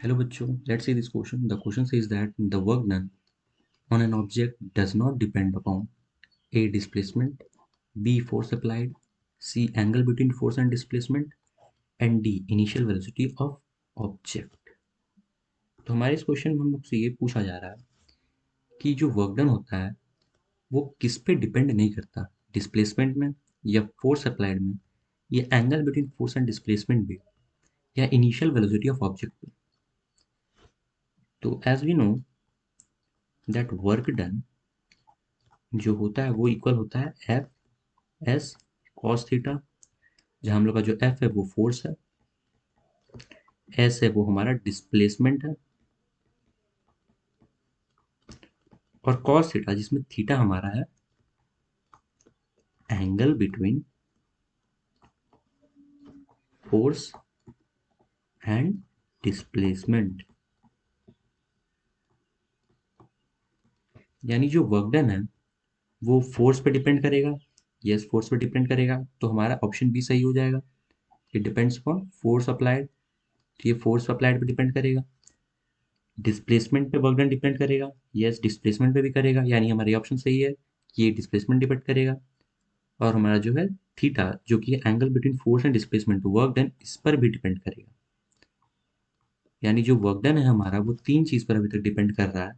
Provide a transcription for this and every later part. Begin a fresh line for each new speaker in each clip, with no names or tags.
Hello बच्चों, let's see this question. The question says that the work done on an object does not depend upon A. displacement, B. force applied, C. angle between force and displacement and D. initial velocity of object. तो हमारे इस question में हम लोग से ये पूछा जा रहा है कि जो वर्क डन होता है वो किस पे डिपेंड नहीं करता, डिस्प्लेसमेंट में या फोर्स अप्लाइड में या angle between force and displacement भी या इनिशियल वेलोसिटी ऑफ ऑब्जेक्ट पे. तो as we know that work done जो होता है वो इक्वल होता है एफ एस कॉस थीटा, जहाँ हम लोग का जो एफ है वो फोर्स है, एस है वो हमारा डिस्प्लेसमेंट है और कॉस थीटा जिसमें थीटा हमारा है angle between force and displacement. यानी जो वर्क डन है वो फोर्स पे डिपेंड करेगा. यस, फोर्स पे डिपेंड करेगा तो हमारा ऑप्शन बी सही हो जाएगा. It depends upon force applied, तो ये फोर्स अप्लाइड पे डिपेंड करेगा. डिस्प्लेसमेंट पे वर्क डन डिपेंड करेगा. यस, डिस्प्लेसमेंट पे भी करेगा, यानी हमारी ऑप्शन सही है कि ये डिस्प्लेसमेंट डिपेंड करेगा. और हमारा जो है थीटा जो कि angle between force and displacement work done इस पर भी डिपेंड करेगा. यानी जो वर्क डन है हमारा वो तीन चीज़ पर अभी तक डिपेंड कर रहा है.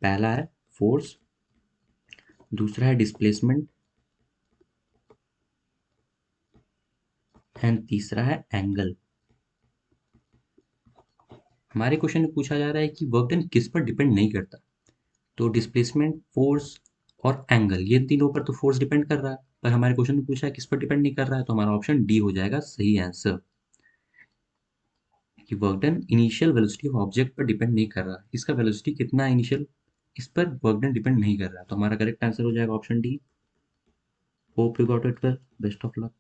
पहला है फोर्स, दूसरा है डिस्प्लेसमेंट एंड तीसरा है एंगल. हमारे क्वेश्चन में पूछा जा रहा है कि वर्क डन किस पर डिपेंड नहीं करता. तो डिस्प्लेसमेंट, फोर्स और एंगल ये तीनों पर तो फोर्स डिपेंड कर रहा है, पर हमारे क्वेश्चन में पूछा है किस पर डिपेंड नहीं कर रहा है, तो हमारा ऑप्शन डी हो जाएगा सही आंसर. कि work done initial velocity of object पर डिपेंड नहीं कर रहा, इसका वेलोसिटी कितना इनिशियल इस पर वर्क डन डिपेंड नहीं कर रहा, तो हमारा करेक्ट आंसर हो जाएगा option D. Hope you got it well. Best of luck.